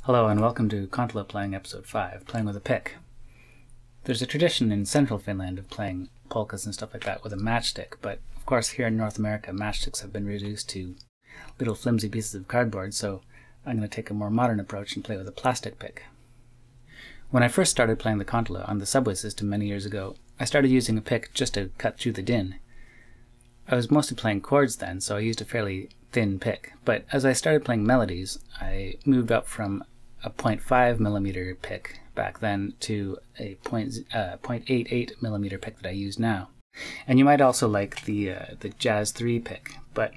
Hello and welcome to Kantele playing episode 5, playing with a pick. There's a tradition in central Finland of playing polkas and stuff like that with a matchstick, but of course here in North America matchsticks have been reduced to little flimsy pieces of cardboard, so I'm going to take a more modern approach and play with a plastic pick. When I first started playing the Kantele on the subway system many years ago, I started using a pick just to cut through the din. I was mostly playing chords then, so I used a fairly thin pick, but as I started playing melodies, I moved up from a 0.5mm pick back then to a 0.88mm pick that I use now. And you might also like the Jazz 3 pick, but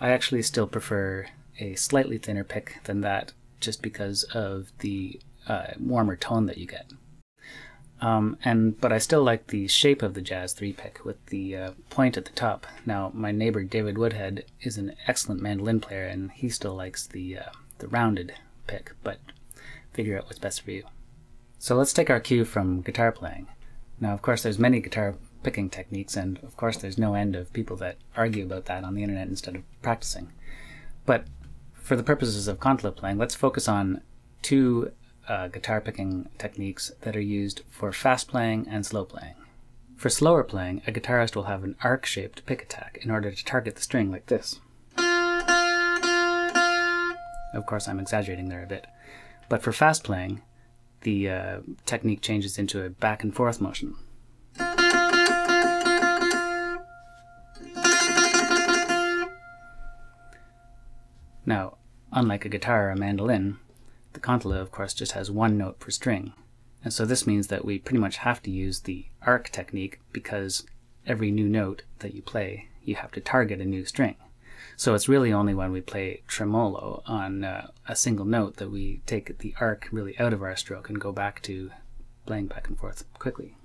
I actually still prefer a slightly thinner pick than that just because of the warmer tone that you get. But I still like the shape of the Jazz 3 pick with the point at the top. Now, my neighbor David Woodhead is an excellent mandolin player and he still likes the rounded pick, but figure out what's best for you. So let's take our cue from guitar playing. Now, of course, there's many guitar picking techniques, and of course there's no end of people that argue about that on the internet instead of practicing. But for the purposes of Kantele playing, let's focus on two guitar picking techniques that are used for fast playing and slow playing. For slower playing, a guitarist will have an arc-shaped pick attack in order to target the string like this. Of course, I'm exaggerating there a bit. But for fast playing, the technique changes into a back and forth motion. Now, unlike a guitar or a mandolin, the Kantele, of course, just has one note per string. And so this means that we pretty much have to use the arc technique because every new note that you play, you have to target a new string. So it's really only when we play tremolo on a single note that we take the arc really out of our stroke and go back to playing back and forth quickly.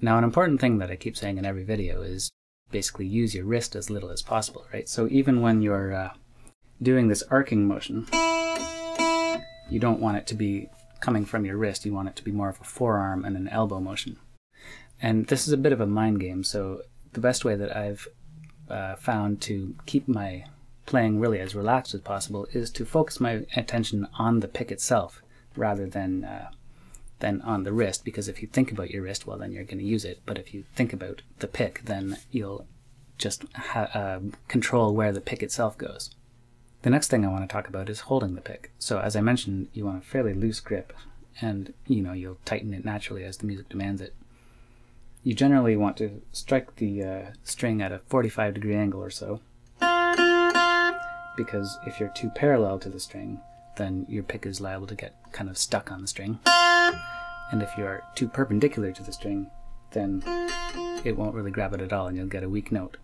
Now, an important thing that I keep saying in every video is basically use your wrist as little as possible, right? So even when you're doing this arcing motion, you don't want it to be coming from your wrist, you want it to be more of a forearm and an elbow motion. And this is a bit of a mind game, so the best way that I've found to keep my playing really as relaxed as possible is to focus my attention on the pick itself rather than on the wrist, because if you think about your wrist, well, then you're going to use it, but if you think about the pick, then you'll just control where the pick itself goes. The next thing I want to talk about is holding the pick. So as I mentioned, you want a fairly loose grip, and you'll tighten it naturally as the music demands it. You generally want to strike the string at a 45-degree angle or so, because if you're too parallel to the string, then your pick is liable to get kind of stuck on the string. And if you're too perpendicular to the string, then it won't really grab it at all and you'll get a weak note.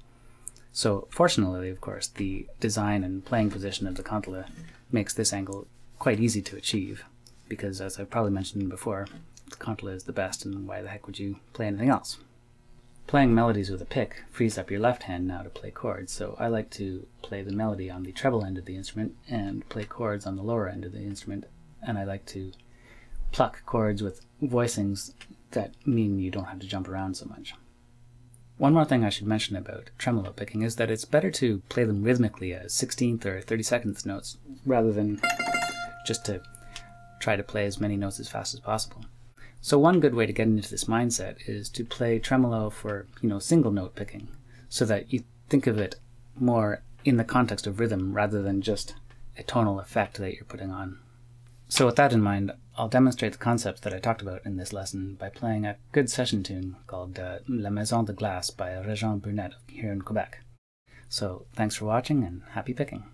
So fortunately, of course, the design and playing position of the Kantele makes this angle quite easy to achieve, because as I've probably mentioned before, the Kantele is the best, and why the heck would you play anything else? Playing melodies with a pick frees up your left hand now to play chords, so I like to play the melody on the treble end of the instrument and play chords on the lower end of the instrument, and I like to pluck chords with voicings that mean you don't have to jump around so much. One more thing I should mention about tremolo picking is that it's better to play them rhythmically as 16th or 32nd notes rather than just to try to play as many notes as fast as possible. So one good way to get into this mindset is to play tremolo for, single note picking, so that you think of it more in the context of rhythm rather than just a tonal effect that you're putting on. So with that in mind, I'll demonstrate the concepts that I talked about in this lesson by playing a good session tune called La Maison de Glace by Raymore here in Quebec. So thanks for watching and happy picking.